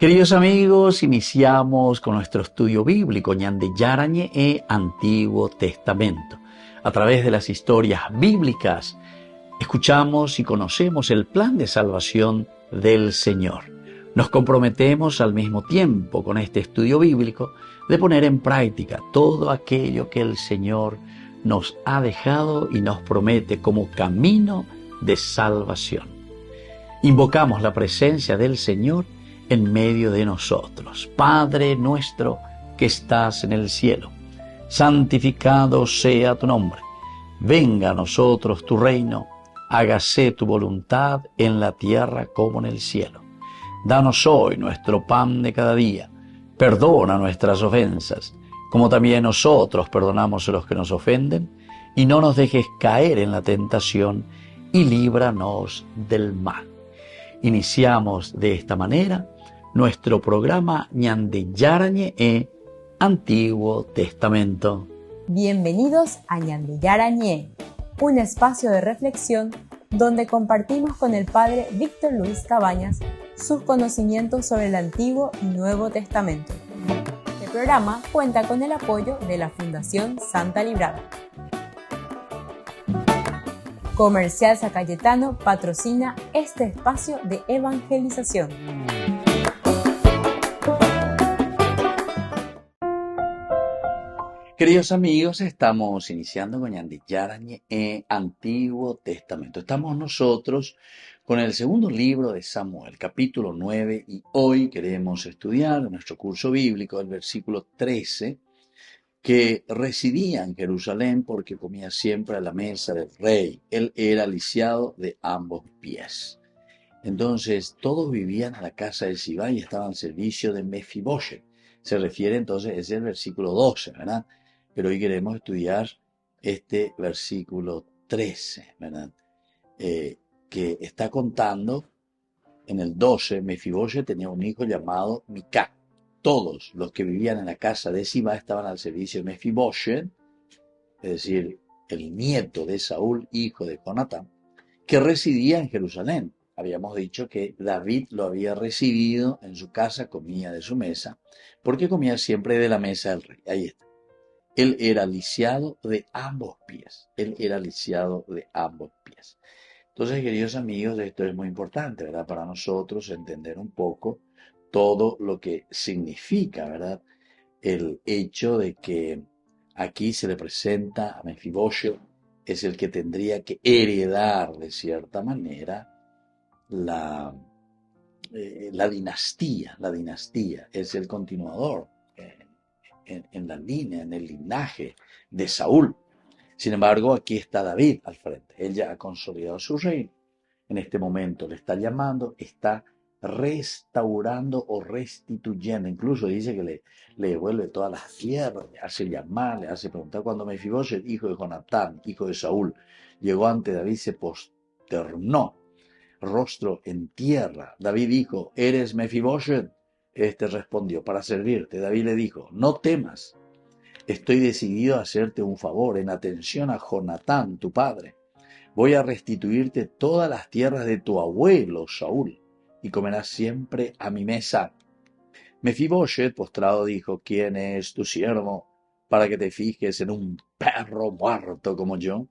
Queridos amigos, iniciamos con nuestro estudio bíblico Ñande Yarañe e Antiguo Testamento. A través de las historias bíblicas, escuchamos y conocemos el plan de salvación del Señor. Nos comprometemos al mismo tiempo con este estudio bíblico de poner en práctica todo aquello que el Señor nos ha dejado y nos promete como camino de salvación. Invocamos la presencia del Señor en medio de nosotros. Padre nuestro que estás en el cielo, santificado sea tu nombre. Venga a nosotros tu reino, hágase tu voluntad en la tierra como en el cielo. Danos hoy nuestro pan de cada día. Perdona nuestras ofensas, como también nosotros perdonamos a los que nos ofenden, y no nos dejes caer en la tentación, y líbranos del mal. Iniciamos de esta manera nuestro programa Ñande Yarañe e Antiguo Testamento. Bienvenidos a Ñande Yarañe, un espacio de reflexión donde compartimos con el Padre Víctor Luis Cabañas sus conocimientos sobre el Antiguo y Nuevo Testamento. Este programa cuenta con el apoyo de la Fundación Santa Librada. Comercial San Cayetano patrocina este espacio de evangelización. Queridos amigos, estamos iniciando con Ñande Yarañe e Antiguo Testamento. Estamos nosotros con el segundo libro de Samuel, capítulo 9, y hoy queremos estudiar en nuestro curso bíblico el versículo 13, que residía en Jerusalén porque comía siempre a la mesa del rey. Él era lisiado de ambos pies. Entonces todos vivían a la casa de Sibá y estaban al servicio de Mefiboshet. Se refiere entonces, es el versículo 12, ¿verdad? Pero hoy queremos estudiar este versículo 13, ¿verdad? Que está contando en el 12, Mefiboshet tenía un hijo llamado Micá. Todos los que vivían en la casa de Sibá estaban al servicio de Mefiboshet, es decir, el nieto de Saúl, hijo de Jonatán, que residía en Jerusalén. Habíamos dicho que David lo había recibido en su casa, comía de su mesa, porque comía siempre de la mesa del rey. Ahí está. Él era lisiado de ambos pies. Él era lisiado de ambos pies. Entonces, queridos amigos, esto es muy importante, ¿verdad? Para nosotros entender un poco todo lo que significa, ¿verdad? El hecho de que aquí se le presenta a Mefiboshet, es el que tendría que heredar de cierta manera la dinastía. La dinastía es el continuador en la línea, en el linaje de Saúl. Sin embargo, aquí está David al frente. Él ya ha consolidado su reino. En este momento le está llamando, está restaurando o restituyendo. Incluso dice que le devuelve todas las tierras, le hace llamar, le hace preguntar. Cuando Mefiboshet, hijo de Jonatán, hijo de Saúl, llegó ante David, se posternó, rostro en tierra. David dijo: ¿eres Mefiboshet? Este respondió: para servirte. David le dijo: no temas, estoy decidido a hacerte un favor en atención a Jonatán, tu padre. Voy a restituirte todas las tierras de tu abuelo Saúl, y comerás siempre a mi mesa. Mefiboshet, postrado, dijo: ¿quién es tu siervo para que te fijes en un perro muerto como yo?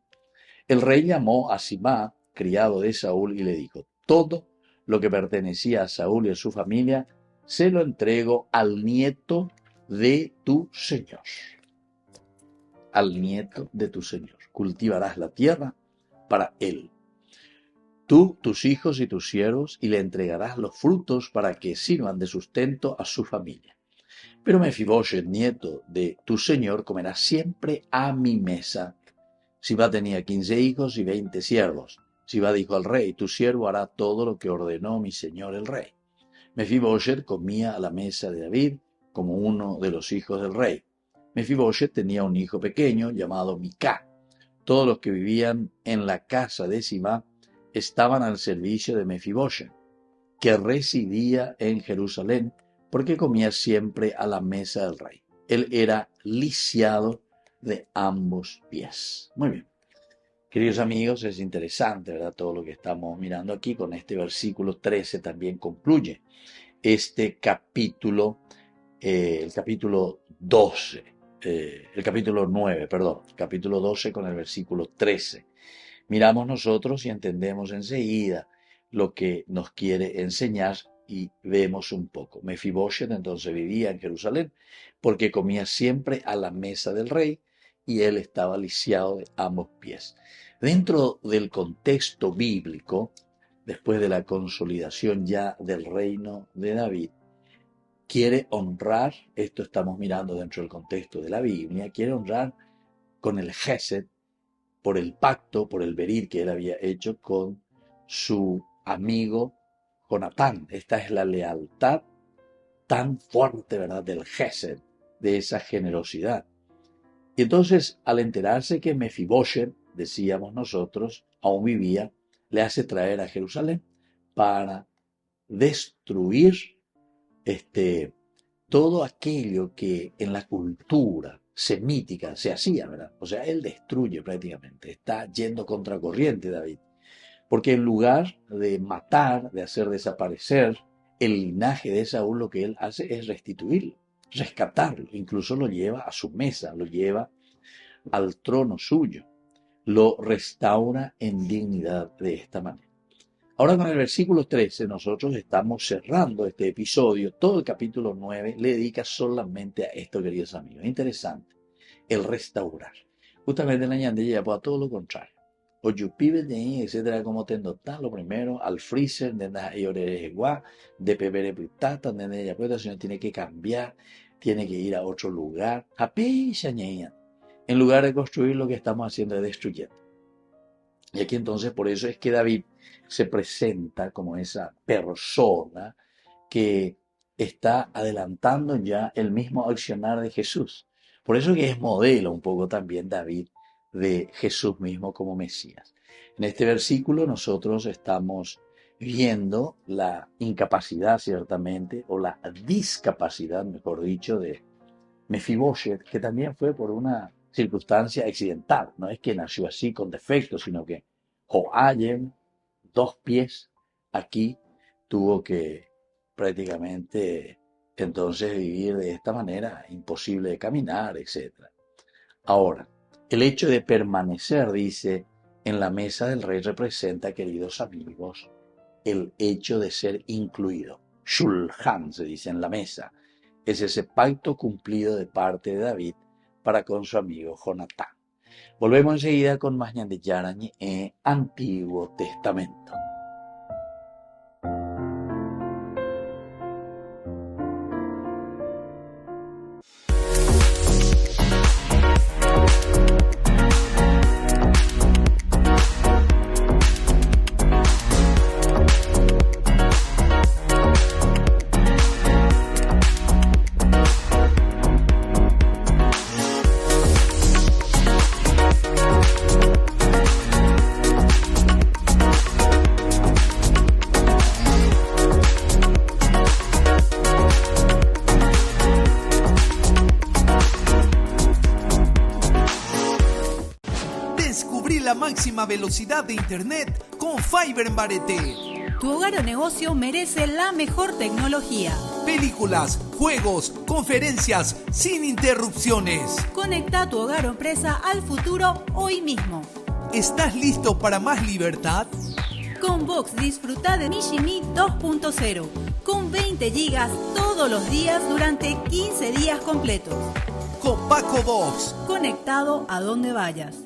El rey llamó a Sibá, criado de Saúl, y le dijo: todo lo que pertenecía a Saúl y a su familia se lo entrego al nieto de tu señor. Al nieto de tu señor. Cultivarás la tierra para él. Tú, tus hijos y tus siervos, y le entregarás los frutos para que sirvan de sustento a su familia. Pero Mefiboshet, nieto de tu señor, comerá siempre a mi mesa. Sibá tenía 15 hijos y 20 siervos. Sibá dijo al rey: tu siervo hará todo lo que ordenó mi señor el rey. Mefiboshet comía a la mesa de David como uno de los hijos del rey. Mefiboshet tenía un hijo pequeño llamado Micá. Todos los que vivían en la casa de Sibá estaban al servicio de Mefiboshet, que residía en Jerusalén, porque comía siempre a la mesa del rey. Él era lisiado de ambos pies. Muy bien. Queridos amigos, es interesante, ¿verdad? Todo lo que estamos mirando aquí con este versículo 13 también concluye. este capítulo, el capítulo 12, el capítulo 9, perdón, el capítulo 12 con el versículo 13. Miramos nosotros y entendemos enseguida lo que nos quiere enseñar y vemos un poco. Mefiboset entonces vivía en Jerusalén porque comía siempre a la mesa del rey y él estaba lisiado de ambos pies. Dentro del contexto bíblico, después de la consolidación ya del reino de David, quiere honrar, esto estamos mirando dentro del contexto de la Biblia, quiere honrar con el Gesed, por el pacto, por el berit que él había hecho con su amigo Jonatán. Esta es la lealtad tan fuerte, ¿verdad?, del Gesed, de esa generosidad. Y entonces, al enterarse que Mefiboset, decíamos nosotros, aún vivía, le hace traer a Jerusalén para destruir todo aquello que en la cultura semítica se hacía, ¿verdad? O sea, él destruye prácticamente, está yendo contracorriente David, porque en lugar de matar, de hacer desaparecer el linaje de Saúl, lo que él hace es restituirlo, rescatarlo, incluso lo lleva a su mesa, lo lleva al trono suyo, lo restaura en dignidad de esta manera. Ahora con el versículo 13 nosotros estamos cerrando este episodio. Todo el capítulo 9 le dedica solamente a esto, queridos amigos. Interesante, el restaurar. Justamente en la ñandilla ya todo lo contrario. O yupibe de ahí, etcétera, como tendo lo primero, al freezer, de la igual, de pebere pitata, de ella pues el señor tiene que cambiar, tiene que ir a otro lugar. En lugar de construir, lo que estamos haciendo es destruyendo. Y aquí entonces por eso es que David se presenta como esa persona que está adelantando ya el mismo accionar de Jesús. Por eso que es modelo un poco también David de Jesús mismo como Mesías. En este versículo nosotros estamos viendo la incapacidad ciertamente, o la discapacidad, mejor dicho, de Mefiboset, que también fue por una circunstancia accidental. No es que nació así con defectos, sino que Joayem, 2 pies, aquí tuvo que prácticamente entonces vivir de esta manera, imposible de caminar, etc. Ahora, el hecho de permanecer, dice, en la mesa del rey representa, queridos amigos, el hecho de ser incluido. Shulchan se dice en la mesa. Es ese pacto cumplido de parte de David para con su amigo Jonatán. Volvemos enseguida con más ñandillarañi en Antiguo Testamento. Máxima velocidad de internet con Fiber en Barete. Tu hogar o negocio merece la mejor tecnología. Películas, juegos, conferencias sin interrupciones. Conecta tu hogar o empresa al futuro hoy mismo. ¿Estás listo para más libertad? Con Vox disfruta de Mishimi 2.0 con 20 gigas todos los días durante 15 días completos. Con Paco Vox. Conectado a donde vayas.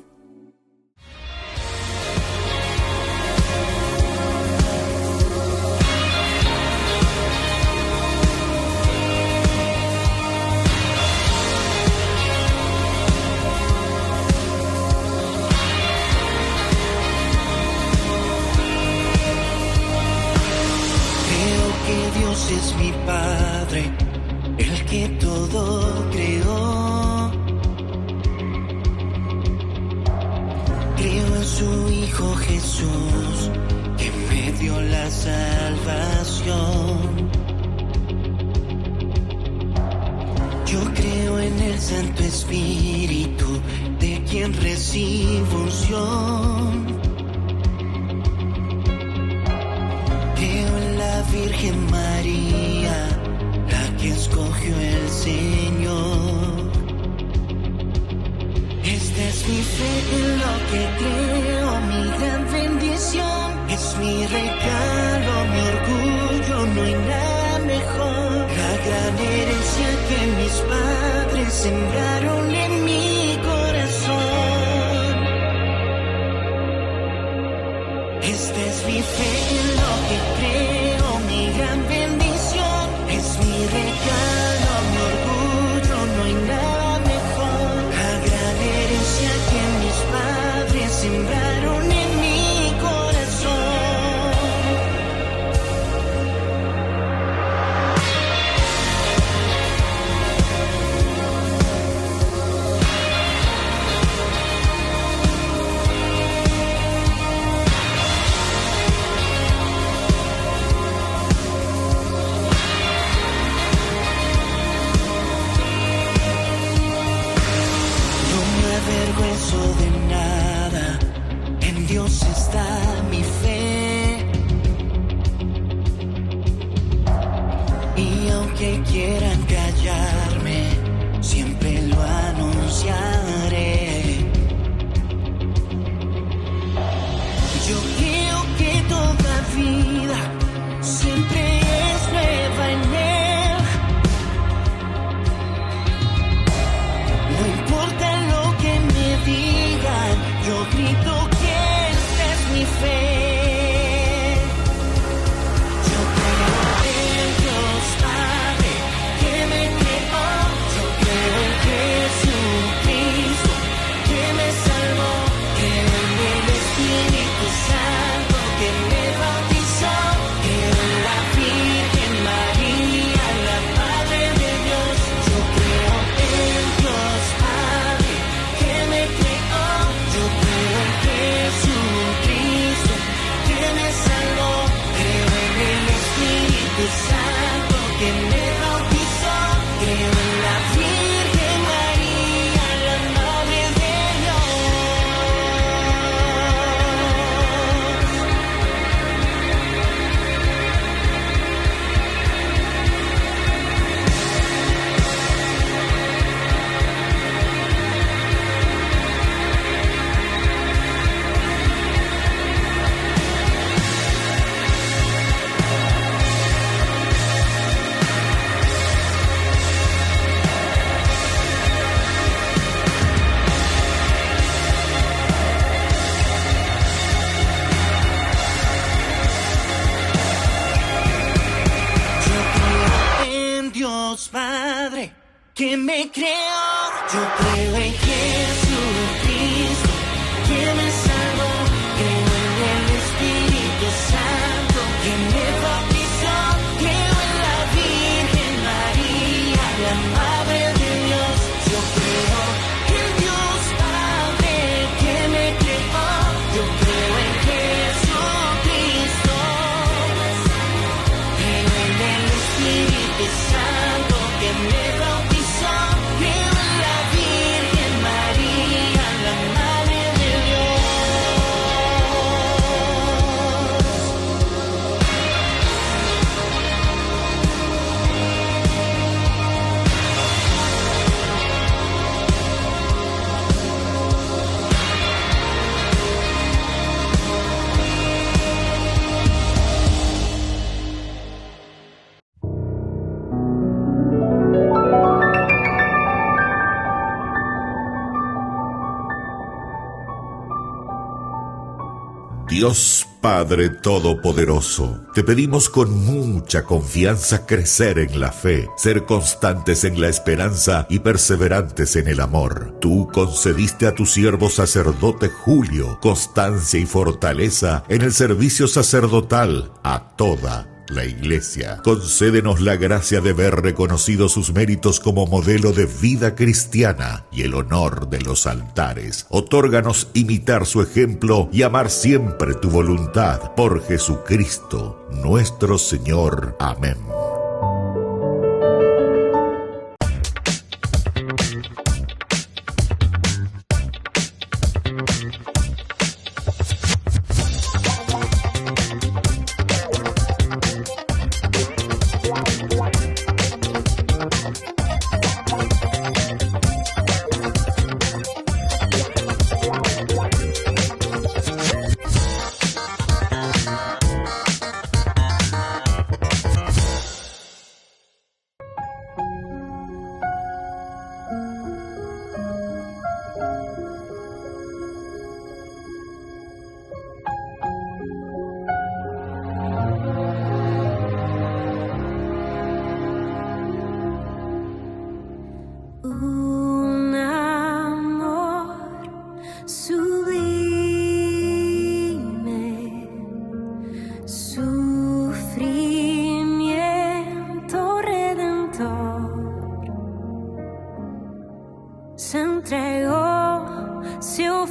Es mi Padre, el que todo creó. Creo en su Hijo Jesús, que me dio la salvación. Yo creo en el Santo Espíritu, de quien recibo unción. Creo en la Virgen María, refugio el Señor. Esta es mi fe en lo que creo, mi gran bendición. Es mi regalo, mi orgullo, no hay nada mejor. La gran herencia que mis padres sembraron en mi corazón. Esta es mi fe en lo que creo, mi gran bendición. Es mi regalo, mi orgullo, no hay nada mejor. La gran herencia que mis padres sembraron en mi corazón. Avergüenzo de nada, en Dios está mi fe. Y aunque quieran callarme, siempre lo anunciaré. Yo creo que toda vida siempre es nueva en Él. No importa lo que me digan, yo grito que esta es mi fe. Yo creo en Dios Padre que me creó. Yo creo en Jesucristo que me salvó. Creo en el Espíritu Santo que me bautizó. Creo en la Virgen María, la Madre de Dios. Yo creo en Dios Padre que me creó. Yo creo en Jesucristo que me salvó. Creo en el Espíritu Santo que me bautizó. Creo en la Virgen María, la Madre de Dios. Yo creo en Dios Padre que me creó. Yo creo en Jesucristo que me salvó. Creo en el Espíritu Santo que me bautizó. Creo en la Virgen María, la Madre de Dios. Yo creo en Dios Padre que me creó. Yo creo en Jesucristo. Creo en el Espíritu Santo que me bautizó. Creo en la Virgen María, la Madre de Dios. Dios Padre Todopoderoso, te pedimos con mucha confianza crecer en la fe, ser constantes en la esperanza y perseverantes en el amor. Tú concediste a tu siervo sacerdote Julio constancia y fortaleza en el servicio sacerdotal a toda la Iglesia. Concédenos la gracia de ver reconocidos sus méritos como modelo de vida cristiana y el honor de los altares. Otórganos imitar su ejemplo y amar siempre tu voluntad. Por Jesucristo, nuestro Señor. Amén.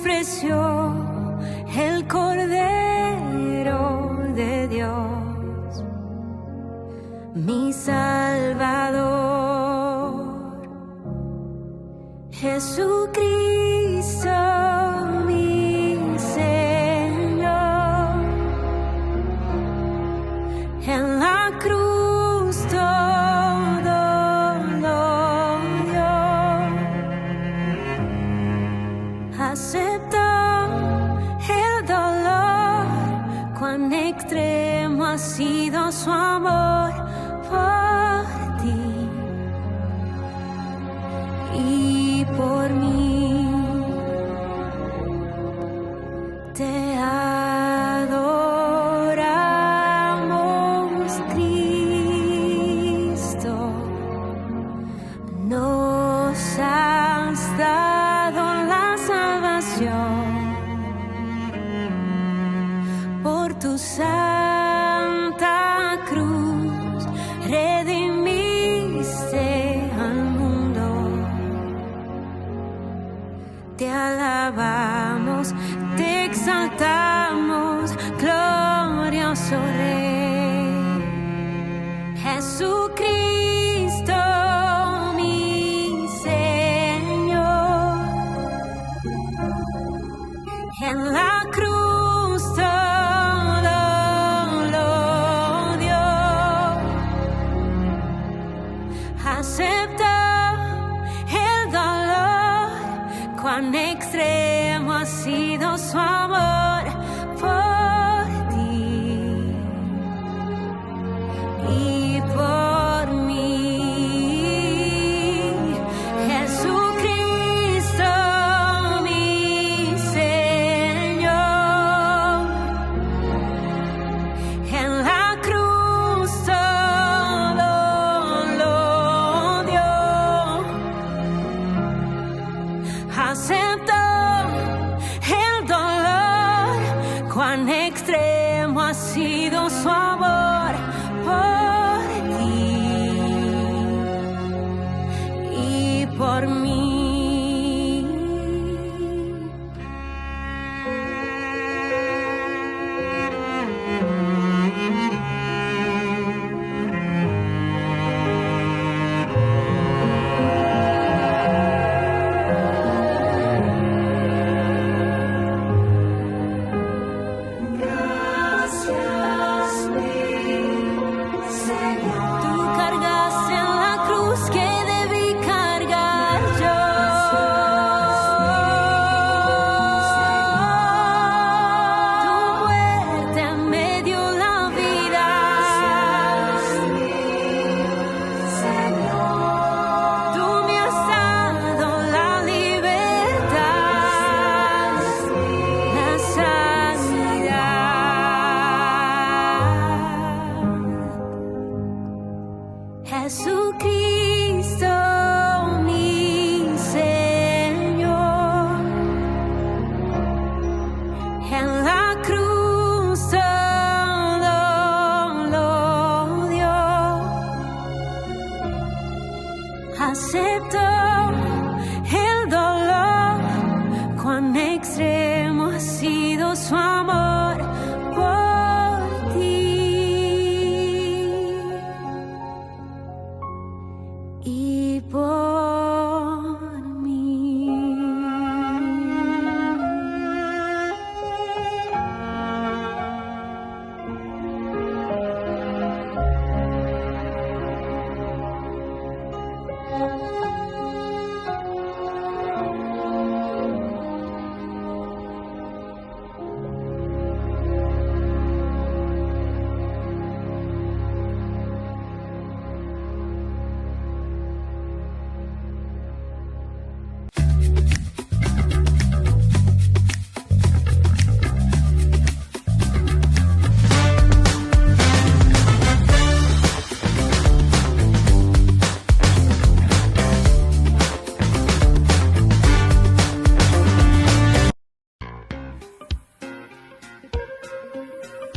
ofreció el Cordero de Dios, mi Salvador, Jesucristo, mi Señor, en la cruz todo lo dio, aceptó el dolor, cuán extremo ha sido su amor por ti y por mí. Te adoramos, Cristo, nos has dado la salvación por tu santa cruz, redimiste al mundo. Te alabamos, te exaltamos, glorioso Rey. Jesucristo, mi Señor, en la cruz todo lo dio, aceptó el dolor, cuán extremo ha sido su amor por ti y por mí. Jesucristo, mi Señor, en la cruz todo lo dio, aceptó el dolor, cuán extremo ha sido su amor por ti y por mí. Gracias, mi Señor. Tú cargaste en la cruz que debí cargar yo. Tu muerte me dio la vida. Señor, tú me has dado la libertad, la sanidad. Jesucristo, mi Señor, en la cruz todo lo dio, aceptó el dolor, cuán extremo ha sido su amor por ti y por mí.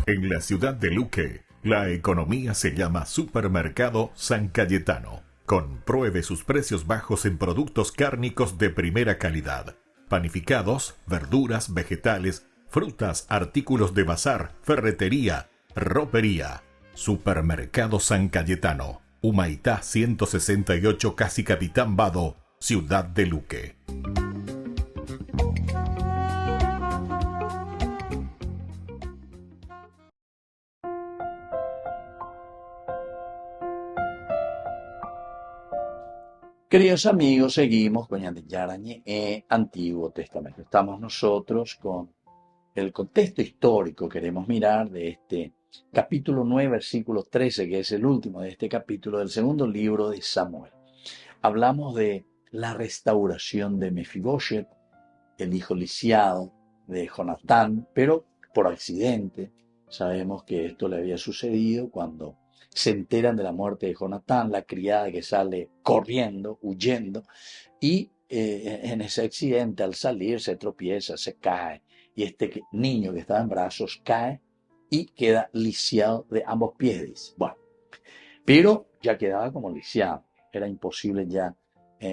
En la ciudad de Luque, la economía se llama Supermercado San Cayetano. Compruebe sus precios bajos en productos cárnicos de primera calidad. panificados, verduras, vegetales, frutas, artículos de bazar, ferretería, ropería. Supermercado San Cayetano, Humaitá 168, Casi Capitán Vado, Ciudad de Luque. Queridos amigos, seguimos con Ñandillarañe, Antiguo Testamento. Estamos nosotros con el contexto histórico, queremos mirar de este capítulo 9, versículo 13, que es el último de este capítulo del segundo libro de Samuel. Hablamos de la restauración de Mefiboshet, el hijo lisiado de Jonatán, pero por accidente. Sabemos que esto le había sucedido cuando se enteran de la muerte de Jonatán, la criada que sale corriendo, huyendo, y en ese accidente al salir se tropieza, se cae, y este niño que estaba en brazos cae y queda lisiado de ambos pies, dice. Bueno, pero ya quedaba como lisiado, era imposible ya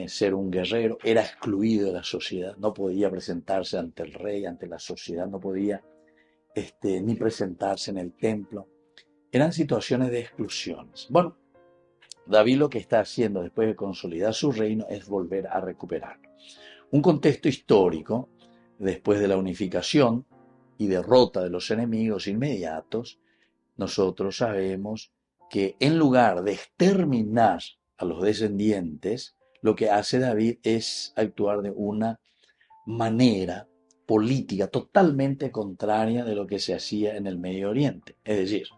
ser un guerrero, era excluido de la sociedad, no podía presentarse ante el rey, ante la sociedad, no podía ni presentarse en el templo. Eran situaciones de exclusiones. Bueno, David lo que está haciendo después de consolidar su reino es volver a recuperarlo. Un contexto histórico, después de la unificación y derrota de los enemigos inmediatos, nosotros sabemos que en lugar de exterminar a los descendientes, lo que hace David es actuar de una manera política totalmente contraria de lo que se hacía en el Medio Oriente. Es decir,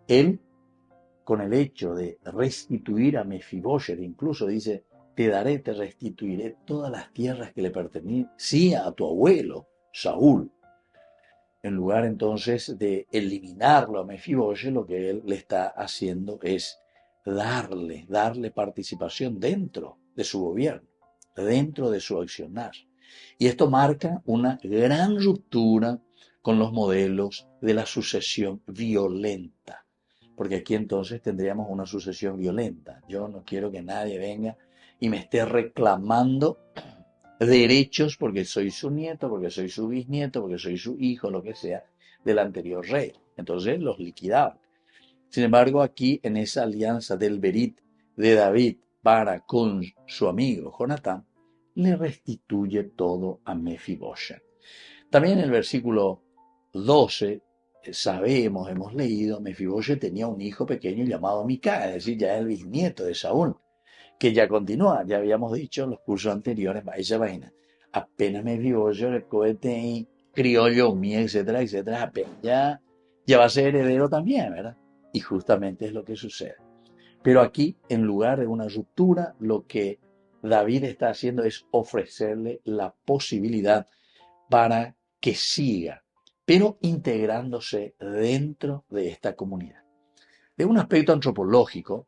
él, con el hecho de restituir a Mefiboshet, incluso dice, te restituiré todas las tierras que le pertenecían a tu abuelo, Saúl. En lugar entonces de eliminarlo a Mefiboshet, lo que él le está haciendo es darle participación dentro de su gobierno, dentro de su accionar. Y esto marca una gran ruptura con los modelos de la sucesión violenta. Porque aquí entonces tendríamos una sucesión violenta. Yo no quiero que nadie venga y me esté reclamando derechos porque soy su nieto, porque soy su bisnieto, porque soy su hijo, lo que sea, del anterior rey. Entonces los liquidaban. Sin embargo, aquí en esa alianza del Berit de David para con su amigo Jonatán, le restituye todo a Mefiboshet. También en el versículo 12 sabemos, hemos leído, Mefiboshet tenía un hijo pequeño llamado Mica, es decir, ya el bisnieto de Saúl, que ya continúa, ya habíamos dicho en los cursos anteriores, esa vaina, apenas Mefiboshet, el cohete y criollo, etcétera, etcétera, apenas ya va a ser heredero también, ¿verdad? Y justamente es lo que sucede. Pero aquí, en lugar de una ruptura, lo que David está haciendo es ofrecerle la posibilidad para que siga, pero integrándose dentro de esta comunidad. De un aspecto antropológico,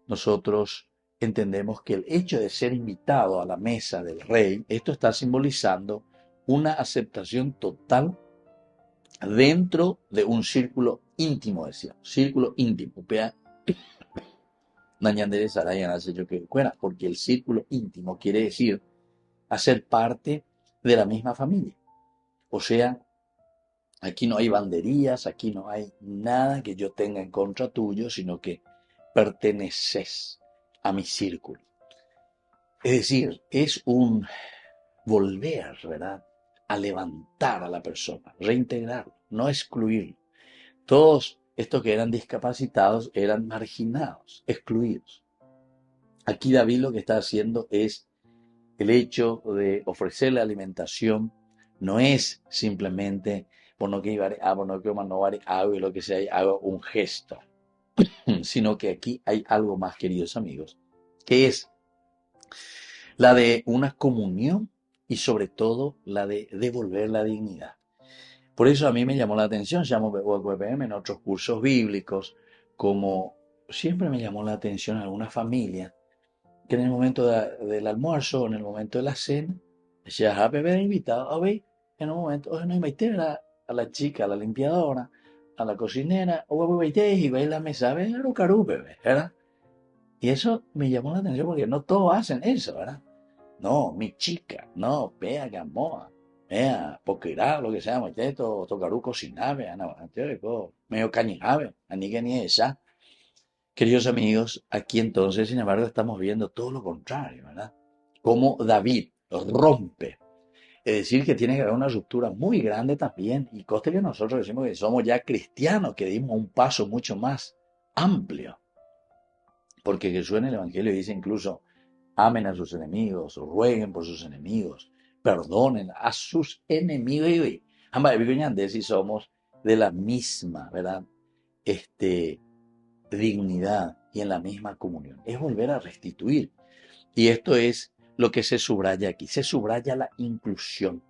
nosotros entendemos que el hecho de ser invitado a la mesa del rey, esto está simbolizando una aceptación total dentro de un círculo íntimo, decíamos, círculo íntimo, porque el círculo íntimo quiere decir hacer parte de la misma familia. O sea, aquí no hay banderías, aquí no hay nada que yo tenga en contra tuyo, sino que perteneces a mi círculo. Es decir, es un volver, ¿verdad?, a levantar a la persona, reintegrarlo, no excluirlo. Todos estos que eran discapacitados eran marginados, excluidos. Aquí David lo que está haciendo es el hecho de ofrecerle alimentación, no es simplemente lo que sea, hago un gesto, sino que aquí hay algo más, queridos amigos, que es la de una comunión y sobre todo la de devolver la dignidad. Por eso a mí me llamó la atención, llamo WPM en otros cursos bíblicos, como siempre me llamó la atención alguna familia que en el momento del almuerzo, en el momento de la cena, decía, bebé invitado, en un momento, no invité a la chica, a la limpiadora, a la cocinera, y ve la mesa, ¿verdad? Y eso me llamó la atención porque no todos hacen eso, ¿verdad? no, mi chica, no, vea gamoa, vea, poquirá, lo que sea, esto, tocaru cocinave, medio cañijave, ani que ni esa. Queridos amigos, aquí entonces, sin embargo, estamos viendo todo lo contrario, ¿verdad? Cómo David rompe. Es decir, que tiene que haber una ruptura muy grande también. Y coste que nosotros decimos que somos ya cristianos, que dimos un paso mucho más amplio. Porque Jesús en el Evangelio dice incluso, amen a sus enemigos, rueguen por sus enemigos, perdonen a sus enemigos. Y ambas si somos de la misma, ¿verdad? Dignidad y en la misma comunión. Es volver a restituir. Y esto es lo que se subraya aquí. Se subraya la inclusión.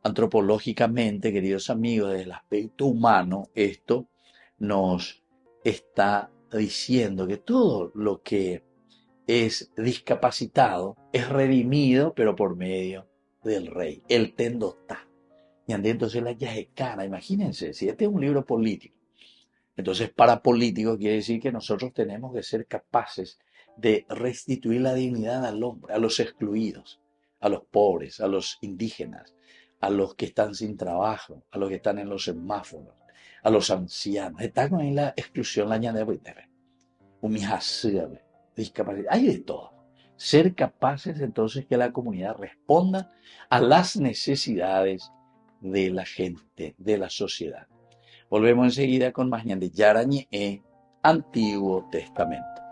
Antropológicamente, queridos amigos, desde el aspecto humano, esto nos está diciendo que todo lo que es discapacitado es redimido, pero por medio del rey, el tendotá. Y entonces la yajecana, imagínense, si este es un libro político, entonces para políticos quiere decir que nosotros tenemos que ser capaces de restituir la dignidad al hombre, a los excluidos, a los pobres, a los indígenas, a los que están sin trabajo, a los que están en los semáforos, a los ancianos. Está con la exclusión, la ñana de discapacidad, hay de todo. Ser capaces entonces que la comunidad responda a las necesidades de la gente, de la sociedad. Volvemos enseguida con más de Yarañe, Antiguo Testamento.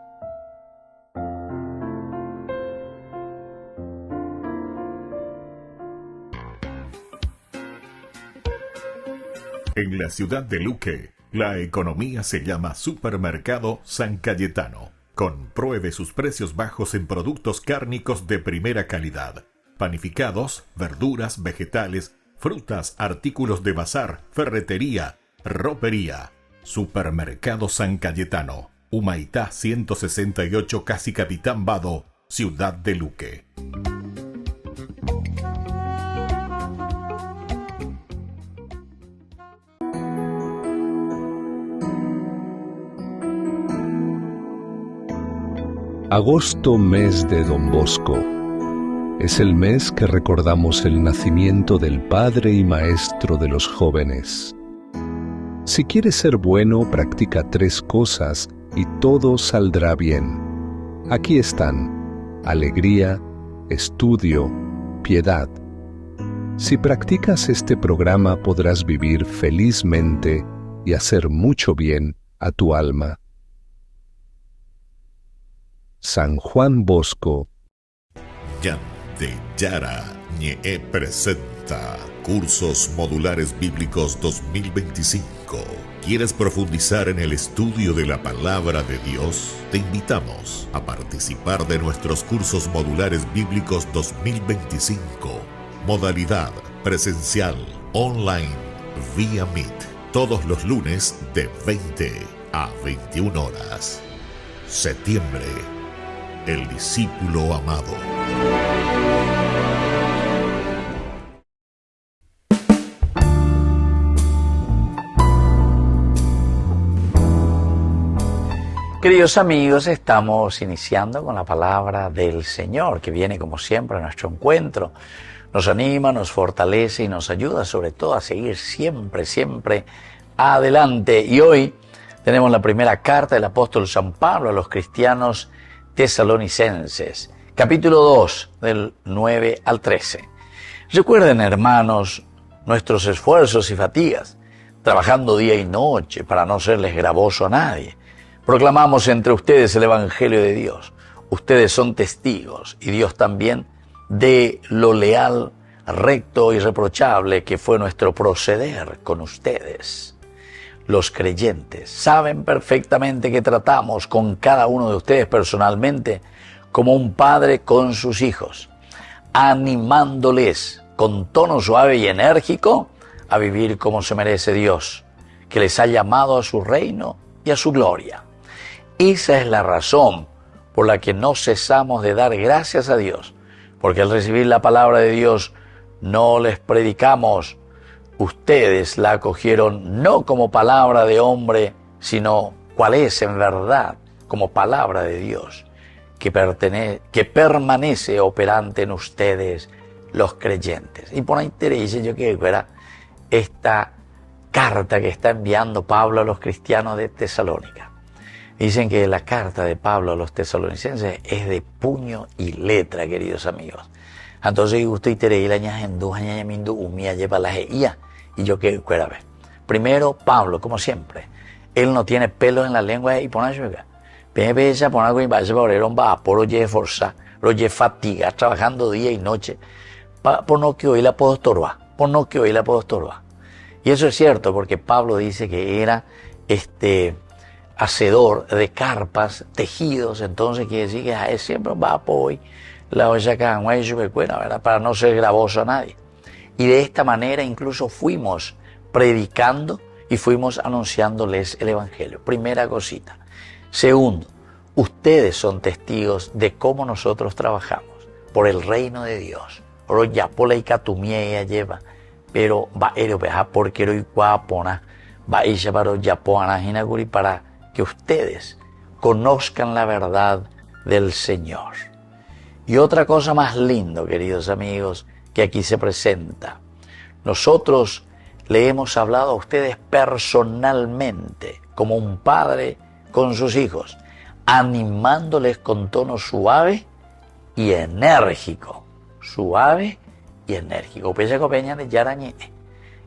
En la ciudad de Luque, la economía se llama Supermercado San Cayetano. Compruebe sus precios bajos en productos cárnicos de primera calidad. Panificados, verduras, vegetales, frutas, artículos de bazar, ferretería, ropería. Supermercado San Cayetano. Humaitá 168, Casi Capitán Vado, ciudad de Luque. Agosto, mes de Don Bosco. Es el mes que recordamos el nacimiento del padre y maestro de los jóvenes. Si quieres ser bueno, practica 3 cosas y todo saldrá bien. Aquí están: alegría, estudio, piedad. Si practicas este programa podrás vivir felizmente y hacer mucho bien a tu alma. San Juan Bosco. Yara Ñe presenta Cursos Modulares Bíblicos 2025. ¿Quieres profundizar en el estudio de la Palabra de Dios? Te invitamos a participar de nuestros Cursos Modulares Bíblicos 2025. Modalidad presencial, online, vía Meet. Todos los lunes de 20 a 21 horas. Septiembre. El discípulo amado. Queridos amigos, estamos iniciando con la palabra del Señor, que viene como siempre a nuestro encuentro. Nos anima, nos fortalece y nos ayuda sobre todo a seguir siempre adelante. Y hoy tenemos la primera carta del apóstol San Pablo a los cristianos tesalonicenses, capítulo 2, del 9 al 13. Recuerden, hermanos, nuestros esfuerzos y fatigas, trabajando día y noche para no serles gravoso a nadie. Proclamamos entre ustedes el Evangelio de Dios. Ustedes son testigos, y Dios también, de lo leal, recto y irreprochable que fue nuestro proceder con ustedes. Los creyentes saben perfectamente que tratamos con cada uno de ustedes personalmente como un padre con sus hijos, animándoles con tono suave y enérgico a vivir como se merece Dios, que les ha llamado a su reino y a su gloria. Esa es la razón por la que no cesamos de dar gracias a Dios, porque al recibir la palabra de Dios no les predicamos. Ustedes la acogieron no como palabra de hombre, sino cual es en verdad, como palabra de Dios, que permanece operante en ustedes los creyentes. Y por ahí te dice yo que fuera esta carta que está enviando Pablo a los cristianos de Tesalónica. Dicen que la carta de Pablo a los tesalonicenses es de puño y letra, queridos amigos. Entonces usted te leí la ñajendu, ñañamindu, umía, lleva la geía, y yo que fuera ver. Primero, Pablo, como siempre, él no tiene pelos en la lengua y pone ayuda. Pese a poner algo y va a ser por oye fuerza, oye fatiga, trabajando día y noche, por no que hoy la puedo estorbar, por no que hoy la puedo estorbar. Y eso es cierto, porque Pablo dice que era hacedor de carpas, tejidos, entonces quiere decir que siempre va por hoy la olla acá, ¿verdad? Para no ser gravoso a nadie. Y de esta manera incluso fuimos predicando y fuimos anunciándoles el Evangelio. Primera cosita. Segundo, ustedes son testigos de cómo nosotros trabajamos por el reino de Dios. Oro ya por la icatumía lleva, pero va a porque ero guapona, va ella para ya para que ustedes conozcan la verdad del Señor. Y otra cosa más lindo, queridos amigos, que aquí se presenta. Nosotros le hemos hablado a ustedes personalmente, como un padre con sus hijos, animándoles con tono suave y enérgico. Suave y enérgico.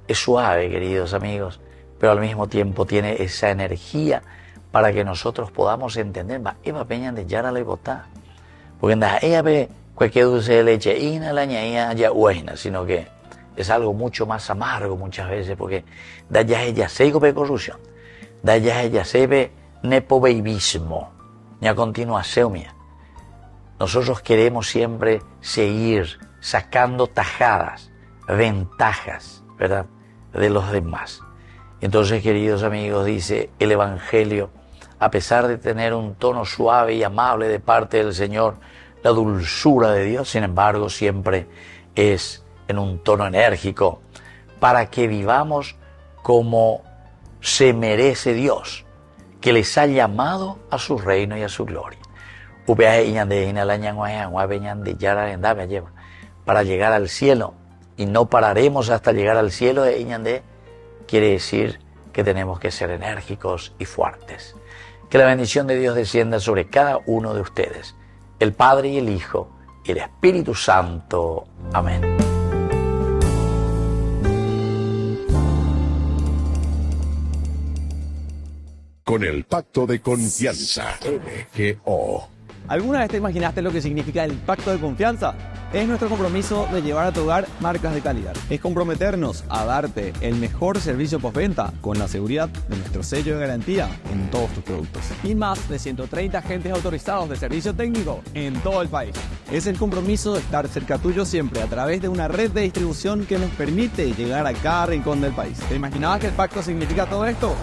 Es suave, queridos amigos, pero al mismo tiempo tiene esa energía para que nosotros podamos entender. Eva peña de yara le botá. Porque ella ve cualquier dulce de leche y la ñaía ya buena, sino que es algo mucho más amargo muchas veces, porque da ya ella se ve corrupción, da ya ella se ve nepobeibismo, ni a continuación mía. Nosotros queremos siempre seguir sacando tajadas, ventajas, ¿verdad?, de los demás. Entonces, queridos amigos, dice el Evangelio, a pesar de tener un tono suave y amable de parte del Señor, la dulzura de Dios, sin embargo, siempre es en un tono enérgico, para que vivamos como se merece Dios, que les ha llamado a su reino y a su gloria. Para llegar al cielo, y no pararemos hasta llegar al cielo, quiere decir que tenemos que ser enérgicos y fuertes. Que la bendición de Dios descienda sobre cada uno de ustedes, el Padre y el Hijo y el Espíritu Santo. Amén. Con el pacto de confianza, MGO. ¿Alguna vez te imaginaste lo que significa el pacto de confianza? Es nuestro compromiso de llevar a tu hogar marcas de calidad. Es comprometernos a darte el mejor servicio postventa con la seguridad de nuestro sello de garantía en todos tus productos. Y más de 130 agentes autorizados de servicio técnico en todo el país. Es el compromiso de estar cerca tuyo siempre a través de una red de distribución que nos permite llegar a cada rincón del país. ¿Te imaginabas que el pacto significa todo esto?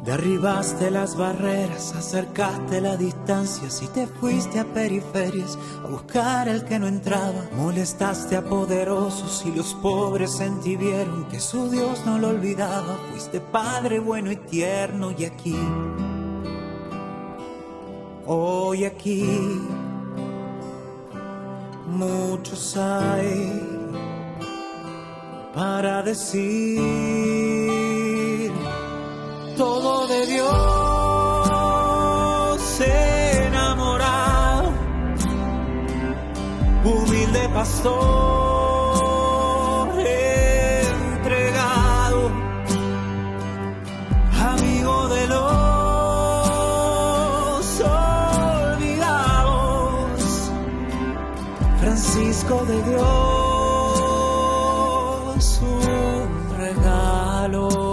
Derribaste las barreras, acercaste la distancia, si te fuiste a periferias a buscar al que no entraba, molestaste a poderosos y los pobres en ti vieron que su Dios no lo olvidaba. Fuiste Padre bueno y tierno y aquí, hoy aquí, muchos hay para decir todo de Dios enamorado, humilde pastor entregado, amigo de los olvidados, Francisco de Dios, un regalo.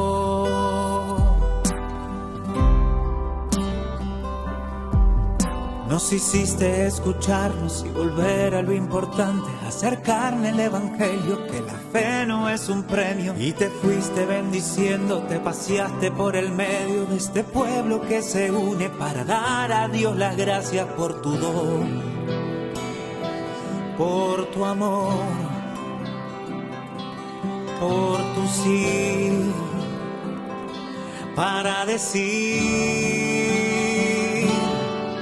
Nos hiciste escucharnos y volver a lo importante, acercarle el Evangelio, que la fe no es un premio. Y te fuiste bendiciendo, te paseaste por el medio de este pueblo que se une para dar a Dios las gracias por tu don, por tu amor. por tu sí, para decir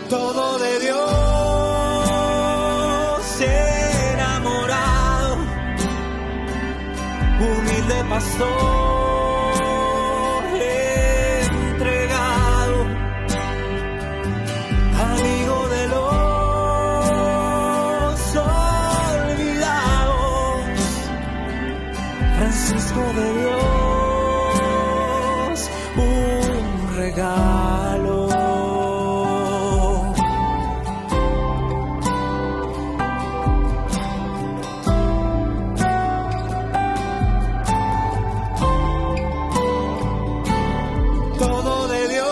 todo de Dios, enamorado, humilde pastor, entregado, amigo de los olvidados, Francisco de Dios, un regalo. Todo de Dios,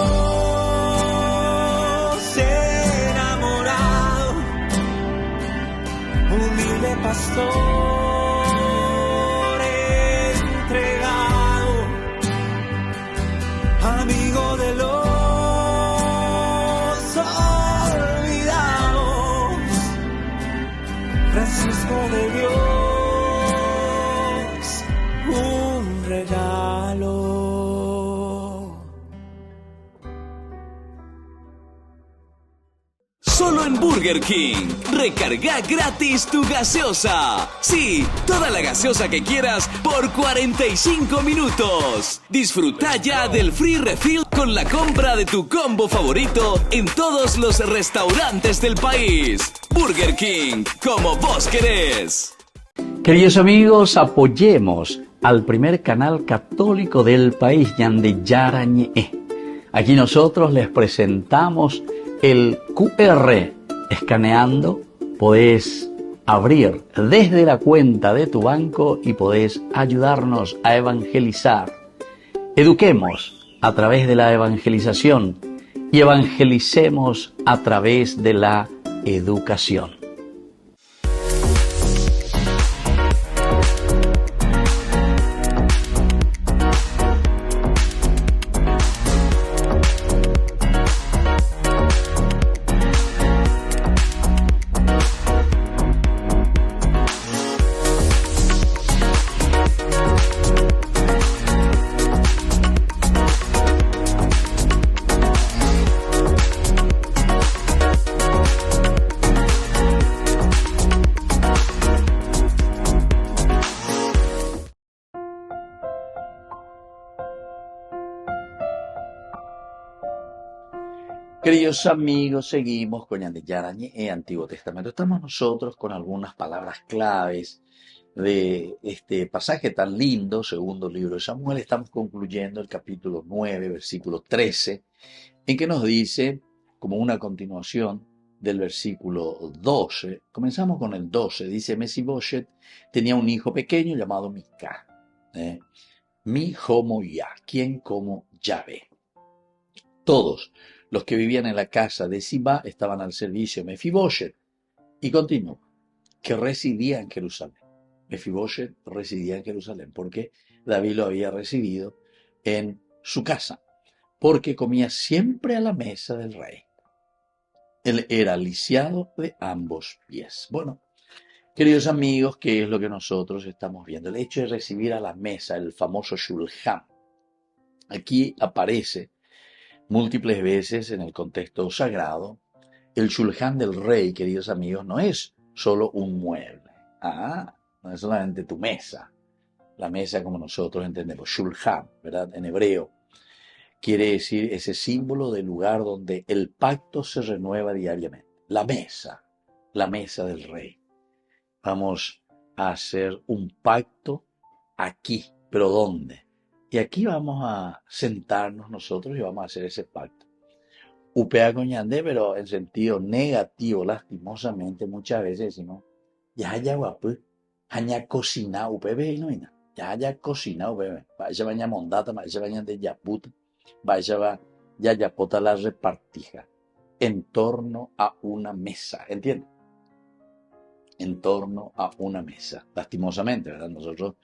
enamorado, humilde pastor, entregado, amigo de los olvidados, Francisco de Dios, un regalo. Solo en Burger King. Recarga gratis tu gaseosa. Sí, toda la gaseosa que quieras por 45 minutos. Disfruta ya del free refill con la compra de tu combo favorito en todos los restaurantes del país. Burger King, como vos querés. Queridos amigos, apoyemos al primer canal católico del país, Ñandillara Ñe'e. Aquí nosotros les presentamos el QR. Escaneando podés abrir desde la cuenta de tu banco y podés ayudarnos a evangelizar. Eduquemos a través de la evangelización y evangelicemos a través de la educación. Queridos amigos, seguimos con Ñandillara Ñe'e, Antiguo Testamento. Estamos nosotros con algunas palabras claves de este pasaje tan lindo, segundo libro de Samuel. Estamos concluyendo el capítulo 9, versículo 13, en que nos dice, como una continuación del versículo 12, comenzamos con el 12, dice: Mefiboshet tenía un hijo pequeño llamado Mica, mi homo ya, quien como Yahvé. Todos los que vivían en la casa de Sibá estaban al servicio de Mefiboshet. Y continuó, que residía en Jerusalén. Mefiboshet residía en Jerusalén porque David lo había recibido en su casa, porque comía siempre a la mesa del rey. Él era lisiado de ambos pies. Bueno, queridos amigos, ¿qué es lo que nosotros estamos viendo? El hecho de recibir a la mesa, el famoso shulchan. Aquí aparece múltiples veces en el contexto sagrado. El shulchan del rey, queridos amigos, no es solo un mueble. No es solamente tu mesa. La mesa como nosotros entendemos. Shulchan, ¿verdad? En hebreo quiere decir ese símbolo del lugar donde el pacto se renueva diariamente. La mesa del rey. Vamos a hacer un pacto aquí. ¿Pero dónde? Y aquí vamos a sentarnos nosotros y vamos a hacer ese pacto. Upea coñandé, pero en sentido negativo, lastimosamente, muchas veces decimos, ya haya guapu, haya cocinado, upebe, no hay nada. Ya haya cocinado, upebe. Vaya baña mondata, vaya baña de yaputa, vaya va, ya yapota la repartija. En torno a una mesa, ¿entiendes? En torno a una mesa. Lastimosamente, ¿verdad? Nosotros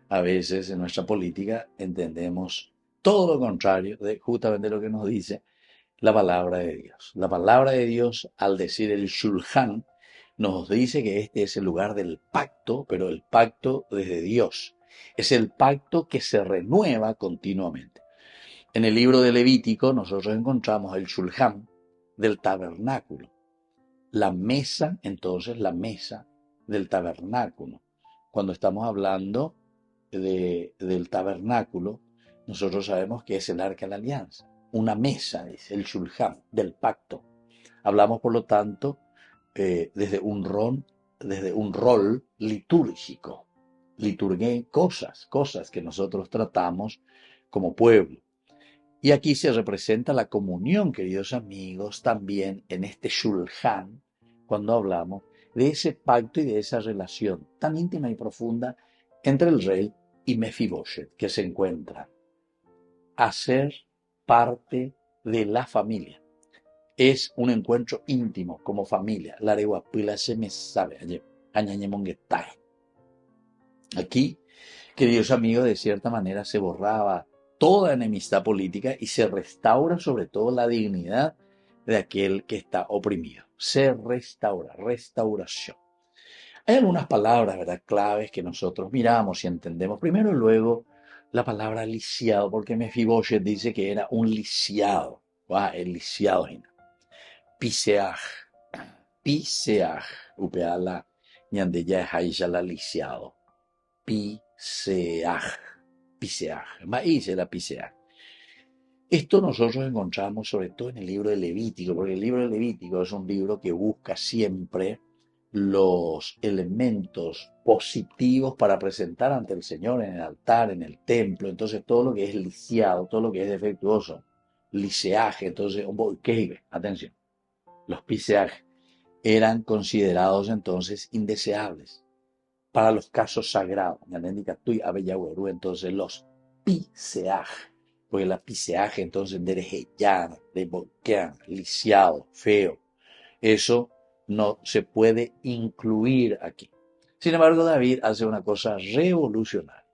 a veces en nuestra política entendemos todo lo contrario de justamente lo que nos dice la palabra de Dios. La palabra de Dios, al decir el shulchan, nos dice que este es el lugar del pacto, pero el pacto desde Dios. Es el pacto que se renueva continuamente. En el libro de Levítico nosotros encontramos el Shulchan del tabernáculo. La mesa, entonces, la mesa del tabernáculo. Cuando estamos hablando del tabernáculo, nosotros sabemos que es el arca de la alianza. Una mesa es el Shulchan del pacto. Hablamos, por lo tanto, desde un rol litúrgico. Liturgué cosas que nosotros tratamos como pueblo. Y aquí se representa la comunión, queridos amigos, también en este Shulchan, cuando hablamos de ese pacto y de esa relación tan íntima y profunda entre el rey y Mefiboshet, que se encuentran a ser parte de la familia. Es un encuentro íntimo como familia. La reguapila se me sabe, aquí, queridos amigos, de cierta manera se borraba toda enemistad política y se restaura sobre todo la dignidad de aquel que está oprimido. Se restaura, restauración. Hay algunas palabras, ¿verdad?, claves que nosotros miramos y entendemos. Primero, luego, la palabra lisiado, porque Mefiboshet dice que era un lisiado. El lisiado. Piseaj. Piseaj. Upeala, ñandeya es la lisiado. Piseaj. Piseaj. Maíz era piseaj. Esto nosotros encontramos sobre todo en el libro de Levítico, porque el libro de Levítico es un libro que busca siempre los elementos positivos para presentar ante el Señor en el altar, en el templo. Entonces todo lo que es lisiado, todo lo que es defectuoso, liseaje, entonces, atención, los piseajes eran considerados entonces indeseables para los casos sagrados. Entonces los piseajes, porque la piseaje entonces derejeyar, de boquear, lisiado, feo, eso no se puede incluir aquí. Sin embargo, David hace una cosa revolucionaria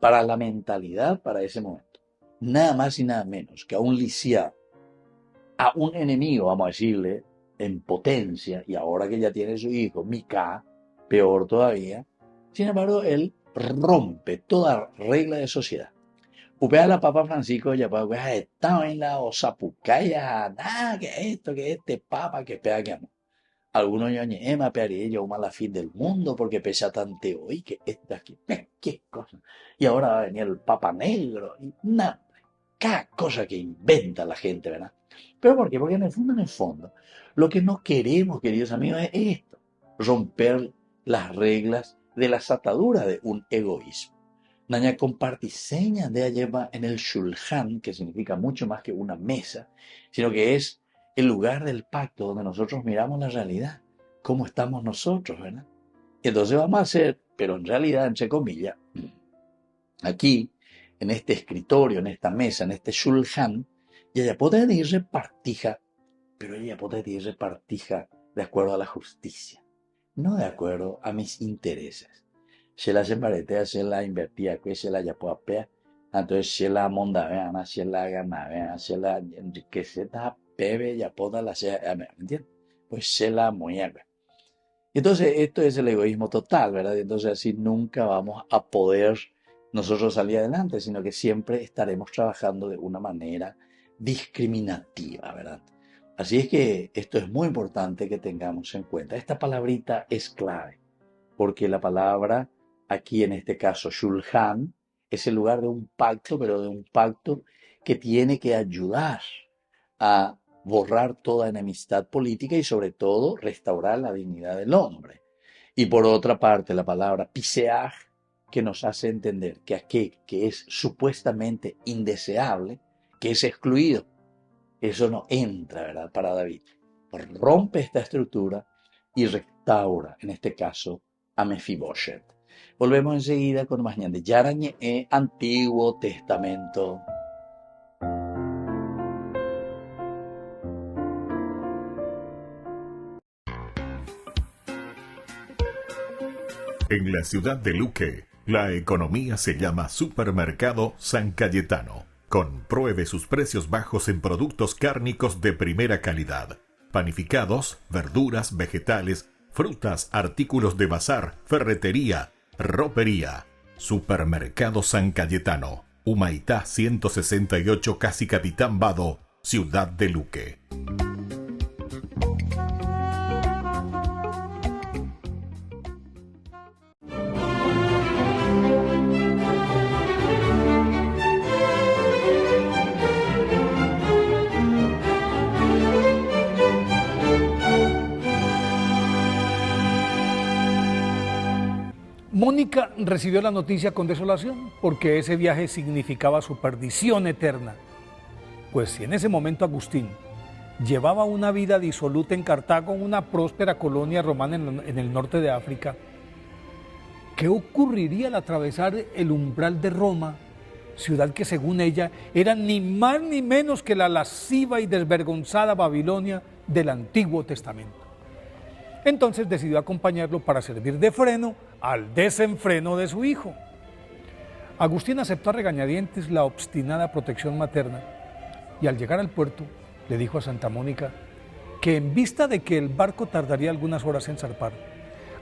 para la mentalidad para ese momento. Nada más y nada menos que a un lisiado, a un enemigo, vamos a decirle, en potencia, y ahora que ya tiene su hijo, Mica, peor todavía. Sin embargo, él rompe toda regla de sociedad. Upea la Papa Francisco, ya para estaba en la osapucaya, nada, que esto, que este Papa, que pega que amo. Algunos ñoñema pearía yo a la fin del mundo porque pesa tanto hoy que este aquí, qué cosa. Y ahora va a venir el Papa Negro, y nada, cada cosa que inventa la gente, ¿verdad? ¿Pero por qué? Porque en el fondo, lo que no queremos, queridos amigos, es esto, romper las reglas de las ataduras de un egoísmo. Naña compartiseña de allá en el Shulchan, que significa mucho más que una mesa, sino que es el lugar del pacto donde nosotros miramos la realidad, cómo estamos nosotros, ¿verdad? Y entonces vamos a hacer, pero en realidad, entre comillas, aquí, en este escritorio, en esta mesa, en este Shulchan, ella puede ir repartija, pero ella puede ir repartija de acuerdo a la justicia, no de acuerdo a mis intereses. Se la sembarete, se la invertía, que se la yapapea, entonces se la monda, se la gana, se la enriquece, bebe, ya poda la sea, ¿me entiendes? Pues se la mueve. Entonces, esto es el egoísmo total, ¿verdad? Entonces, así nunca vamos a poder nosotros salir adelante, sino que siempre estaremos trabajando de una manera discriminativa, ¿verdad? Así es que esto es muy importante que tengamos en cuenta. Esta palabrita es clave, porque la palabra, aquí en este caso, Shulchan, es el lugar de un pacto, pero de un pacto que tiene que ayudar a borrar toda enemistad política y sobre todo restaurar la dignidad del hombre. Y por otra parte, la palabra piseaj, que nos hace entender que aquel que es supuestamente indeseable, que es excluido, eso no entra, ¿verdad?, para David. Rompe esta estructura y restaura, en este caso, a Mefiboshet. Volvemos enseguida con más ñande Yarañe, Antiguo Testamento. En la ciudad de Luque, la economía se llama Supermercado San Cayetano. Compruebe sus precios bajos en productos cárnicos de primera calidad. Panificados, verduras, vegetales, frutas, artículos de bazar, ferretería, ropería. Supermercado San Cayetano, Humaitá 168, casi Capitán Vado, Ciudad de Luque. Mónica recibió la noticia con desolación porque ese viaje significaba su perdición eterna. Pues si en ese momento Agustín llevaba una vida disoluta en Cartago, una próspera colonia romana en el norte de África, ¿qué ocurriría al atravesar el umbral de Roma, ciudad que según ella era ni más ni menos que la lasciva y desvergonzada Babilonia del Antiguo Testamento? Entonces decidió acompañarlo para servir de freno al desenfreno de su hijo. Agustín aceptó a regañadientes la obstinada protección materna y al llegar al puerto le dijo a Santa Mónica que en vista de que el barco tardaría algunas horas en zarpar,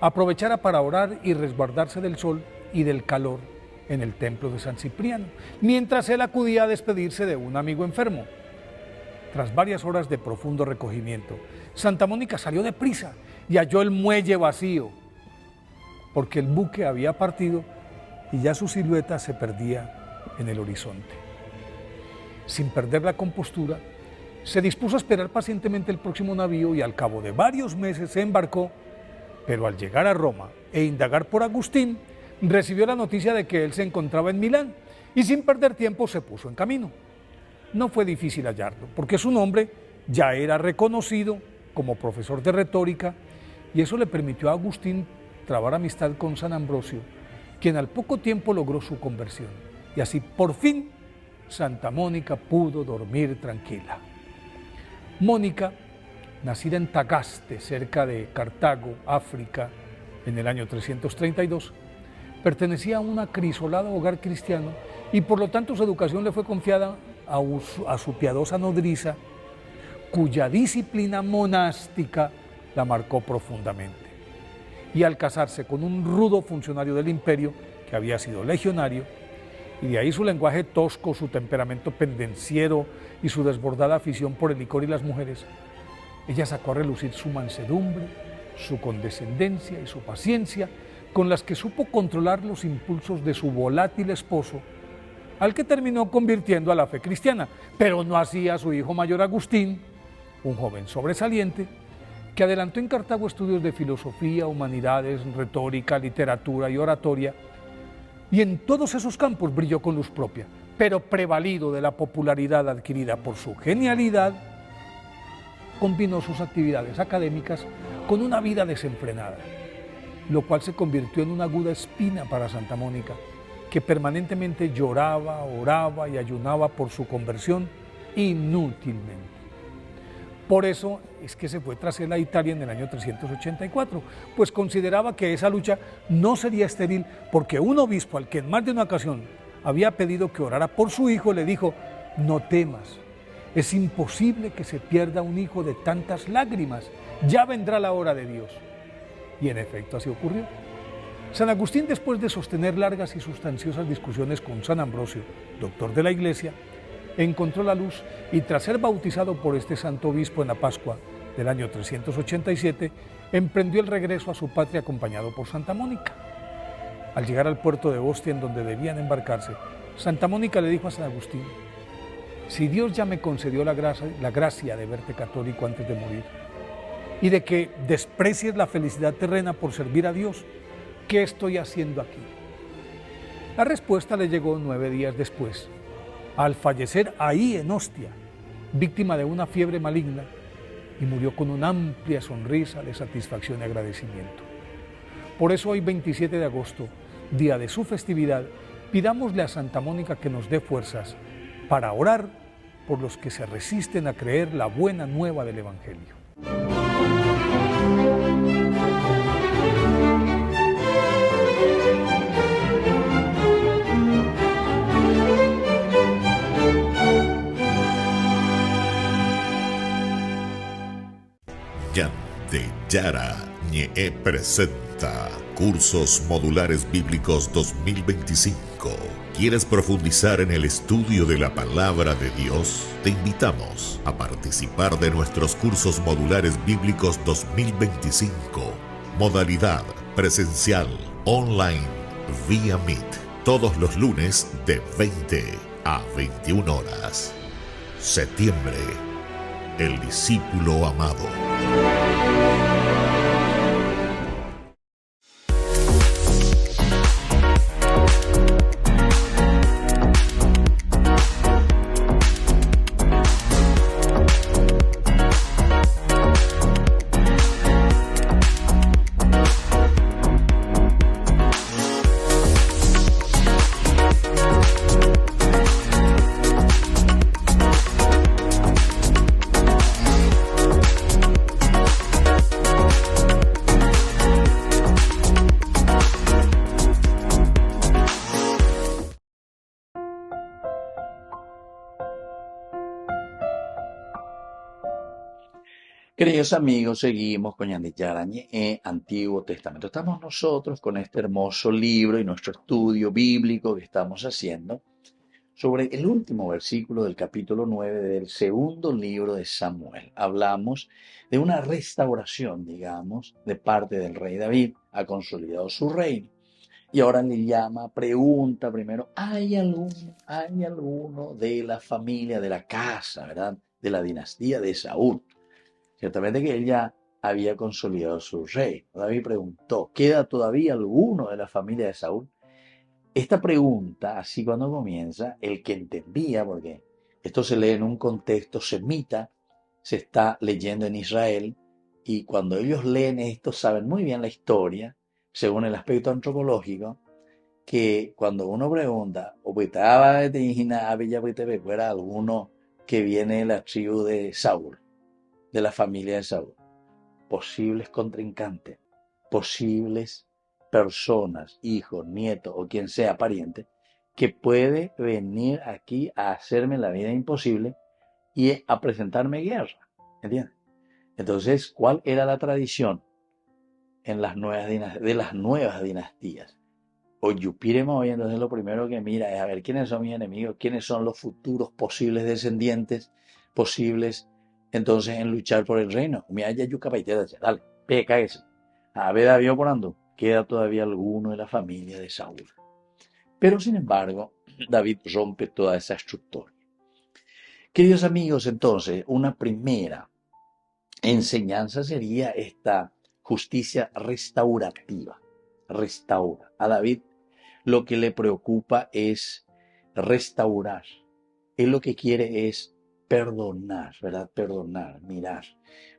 aprovechara para orar y resguardarse del sol y del calor en el templo de San Cipriano, mientras él acudía a despedirse de un amigo enfermo. Tras varias horas de profundo recogimiento, Santa Mónica salió deprisa y halló el muelle vacío, porque el buque había partido y ya su silueta se perdía en el horizonte. Sin perder la compostura, se dispuso a esperar pacientemente el próximo navío y al cabo de varios meses se embarcó, pero al llegar a Roma e indagar por Agustín, recibió la noticia de que él se encontraba en Milán y sin perder tiempo se puso en camino. No fue difícil hallarlo, porque su nombre ya era reconocido como profesor de retórica y eso le permitió a Agustín trabar amistad con San Ambrosio, quien al poco tiempo logró su conversión. Y así, por fin, Santa Mónica pudo dormir tranquila. Mónica, nacida en Tagaste, cerca de Cartago, África, en el año 332, pertenecía a un acrisolado hogar cristiano y por lo tanto su educación le fue confiada a su piadosa nodriza, cuya disciplina monástica la marcó profundamente. Y al casarse con un rudo funcionario del imperio, que había sido legionario, y de ahí su lenguaje tosco, su temperamento pendenciero y su desbordada afición por el licor y las mujeres, ella sacó a relucir su mansedumbre, su condescendencia y su paciencia, con las que supo controlar los impulsos de su volátil esposo, al que terminó convirtiendo a la fe cristiana, pero no así a su hijo mayor Agustín, un joven sobresaliente, que adelantó en Cartago estudios de filosofía, humanidades, retórica, literatura y oratoria, y en todos esos campos brilló con luz propia, pero prevalido de la popularidad adquirida por su genialidad, combinó sus actividades académicas con una vida desenfrenada, lo cual se convirtió en una aguda espina para Santa Mónica, que permanentemente lloraba, oraba y ayunaba por su conversión inútilmente. Por eso es que se fue tras él a Italia en el año 384, pues consideraba que esa lucha no sería estéril porque un obispo al que en más de una ocasión había pedido que orara por su hijo le dijo: no temas, es imposible que se pierda un hijo de tantas lágrimas, ya vendrá la hora de Dios. Y en efecto así ocurrió. San Agustín, después de sostener largas y sustanciosas discusiones con San Ambrosio, doctor de la Iglesia, encontró la luz y tras ser bautizado por este santo obispo en la Pascua del año 387, emprendió el regreso a su patria acompañado por Santa Mónica. Al llegar al puerto de Ostia, en donde debían embarcarse, Santa Mónica le dijo a San Agustín: si Dios ya me concedió la gracia de verte católico antes de morir y de que desprecies la felicidad terrena por servir a Dios, ¿qué estoy haciendo aquí? La respuesta le llegó 9 días después, al fallecer ahí en Ostia, víctima de una fiebre maligna, y murió con una amplia sonrisa de satisfacción y agradecimiento. Por eso hoy, 27 de agosto, día de su festividad, pidámosle a Santa Mónica que nos dé fuerzas para orar por los que se resisten a creer la buena nueva del Evangelio. Yara Ñe presenta presenta Cursos Modulares Bíblicos 2025. ¿Quieres profundizar en el estudio de la palabra de Dios? Te invitamos a participar de nuestros Cursos Modulares Bíblicos 2025. Modalidad presencial, online, vía Meet. Todos los lunes de 20 a 21 horas. Septiembre. El discípulo amado. Queridos amigos, seguimos con Ñandillarañe en Antiguo Testamento. Estamos nosotros con este hermoso libro y nuestro estudio bíblico que estamos haciendo sobre el último versículo del capítulo 9 del segundo libro de Samuel. Hablamos de una restauración, digamos, de parte del rey David. Ha consolidado su reino. Y ahora le llama, pregunta primero, ¿hay alguno de la familia, de la casa, ¿verdad? De la dinastía de Saúl? Ciertamente que él ya había consolidado su reino. David preguntó, ¿queda todavía alguno de la familia de Saúl? Esta pregunta, así cuando comienza, el que entendía, porque esto se lee en un contexto semita, se está leyendo en Israel, y cuando ellos leen esto saben muy bien la historia, según el aspecto antropológico, que cuando uno pregunta, era alguno que viene de la tribu de Saúl, de la familia de Saúl, posibles contrincantes, posibles personas, hijos, nietos o quien sea pariente, que puede venir aquí a hacerme la vida imposible y a presentarme guerra, ¿entiendes? Entonces, ¿cuál era la tradición en las nuevas dinastías? O Yupirema hoy, entonces lo primero que mira es a ver quiénes son mis enemigos, quiénes son los futuros posibles descendientes, posibles entonces en luchar por el reino. Dale, cáguese. A ver, David por ando, queda todavía alguno de la familia de Saúl. Pero sin embargo, David rompe toda esa estructura. Queridos amigos, entonces, una primera enseñanza sería esta justicia restaurativa. Restaura. A David lo que le preocupa es restaurar. Él lo que quiere es perdonar, ¿verdad? Perdonar, mirar.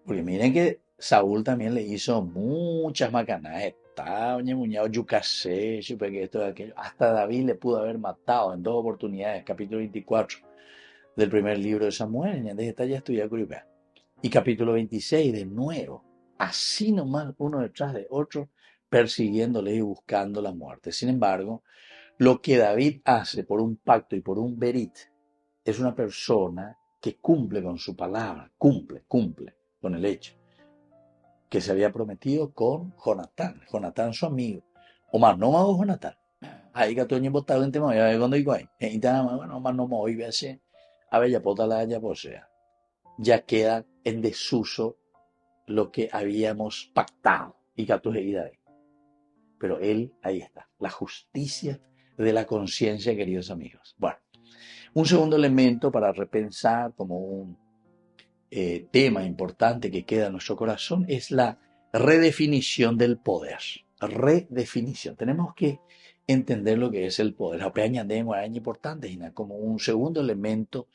Porque miren que Saúl también le hizo muchas macanadas. Hasta David le pudo haber matado en 2 oportunidades. Capítulo 24 del primer libro de Samuel. Y capítulo 26 de nuevo. Así nomás, uno detrás de otro, persiguiéndole y buscando la muerte. Sin embargo, lo que David hace por un pacto y por un berit es una persona que cumple con su palabra, cumple con el hecho que se había prometido con Jonatán su amigo. O más, no más Jonatán. Ahí que Toño botado en tema, cuando digo ahí, bueno, más no me voy a hacer, a ver, ya potala, ya posea. Ya queda en desuso lo que habíamos pactado y que tú ahí. Pero él, ahí está, la justicia de la conciencia, queridos amigos. Bueno, un segundo elemento para repensar como un tema importante que queda en nuestro corazón es la redefinición del poder. Redefinición. Tenemos que entender lo que es el poder. Importante, como un segundo elemento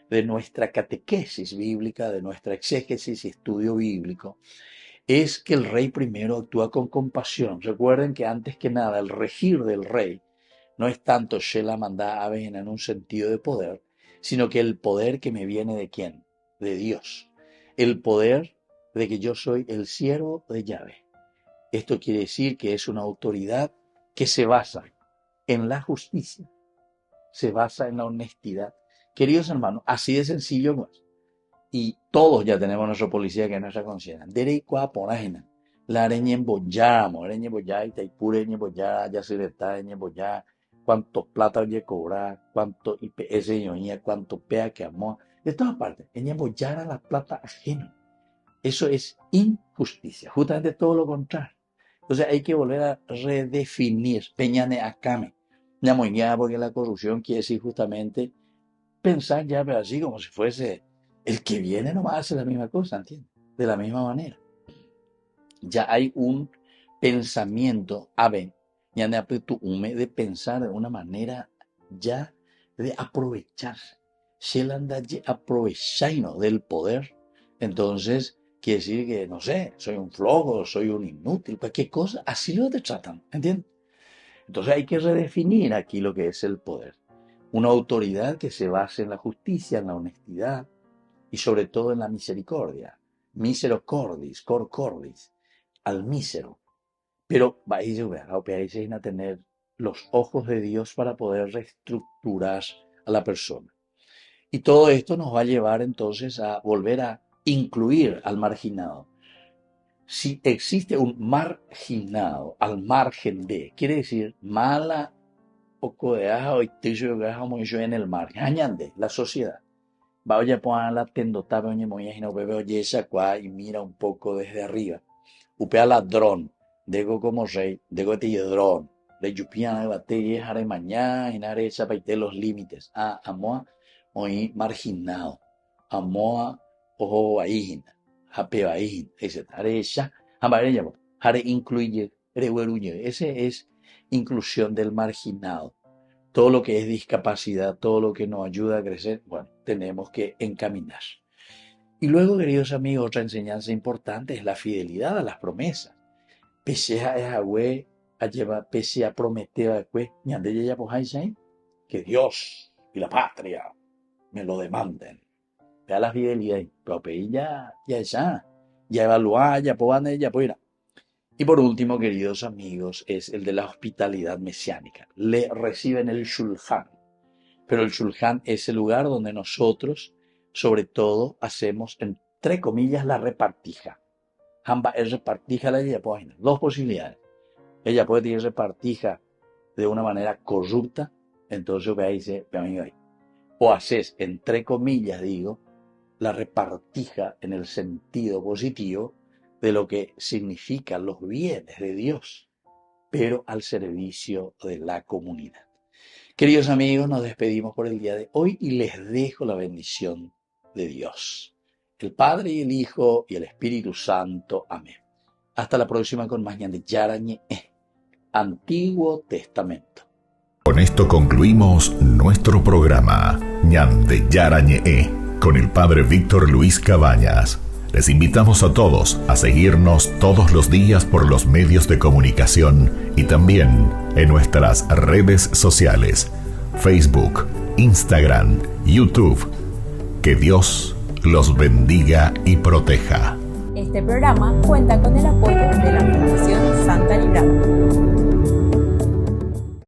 de nuestra catequesis bíblica, de nuestra exégesis y estudio bíblico, es que el rey primero actúa con compasión. Recuerden que antes que nada el regir del rey no es tanto Shela Mandá Avena en un sentido de poder, sino que el poder que me viene ¿de quién? De Dios. El poder de que yo soy el siervo de Yahvé. Esto quiere decir que es una autoridad que se basa en la justicia, se basa en la honestidad. Queridos hermanos, así de sencillo pues. Y todos ya tenemos nuestra policía que es nuestra conciencia. la areña embollamos, areña embollada y taipura areña embollada, ya se le está areña embollada, cuánto plata oye cobrar, cuánto IPS ñoña, cuánto PEA que amó, de todas partes, areña embollada la plata ajena. Eso es injusticia, justamente todo lo contrario. Entonces hay que volver a redefinir, peñane acame, la moñada, porque la corrupción quiere decir justamente pensar ya, pero así como si fuese el que viene nomás hace la misma cosa, ¿entiendes? De la misma manera. Ya hay un pensamiento, ya de pensar de una manera ya de aprovecharse. Si él anda aprovechando del poder, entonces quiere decir que, no sé, soy un flojo, soy un inútil, cualquier cosa, así lo tratan, ¿entiendes? Entonces hay que redefinir aquí lo que es el poder. Una autoridad que se base en la justicia, en la honestidad y sobre todo en la misericordia. Mísero cordis, cor cordis, al mísero. Pero vais a tener los ojos de Dios para poder reestructurar a la persona. Y todo esto nos va a llevar entonces a volver a incluir al marginado. Si existe un marginado al margen de, quiere decir mala o codeaja o iticio en el margen, añade la sociedad. Vaya a la tendota, y mira un poco desde arriba. Upea ladrón, dego como rey, dego dron, de yupiana de batalla, jare mañana, en arecha paite los límites. Amoa, oí marginado, amoa, ojo ahí, jape ahí, etc. Arecha, jare incluye, rehueruñe. Ese es inclusión del marginado. Todo lo que es discapacidad, todo lo que nos ayuda a crecer, bueno, tenemos que encaminar. Y luego, queridos amigos, otra enseñanza importante es la fidelidad a las promesas. Pese a prometer que Dios y la patria me lo demanden. Vea la fidelidad, pero ya evaluar, ya pueda. Y por último, queridos amigos, es el de la hospitalidad mesiánica. Le reciben el shulchan. Pero el shulchan es el lugar donde nosotros, sobre todo, hacemos, entre comillas, la repartija. Hamba es repartija la ella puede. Dos posibilidades. Ella puede tener repartija de una manera corrupta, entonces dice, o haces, entre comillas, digo, la repartija en el sentido positivo de lo que significan los bienes de Dios, pero al servicio de la comunidad. Queridos amigos, nos despedimos por el día de hoy y les dejo la bendición de Dios, el Padre y el Hijo y el Espíritu Santo. Amén. Hasta la próxima con más Ñande Yarañe, Antiguo Testamento. Con esto concluimos nuestro programa Ñande Yarañe, con el Padre Víctor Luis Cabañas. Les invitamos a todos a seguirnos todos los días por los medios de comunicación y también en nuestras redes sociales, Facebook, Instagram, YouTube. Que Dios los bendiga y proteja. Este programa cuenta con el apoyo de la Fundación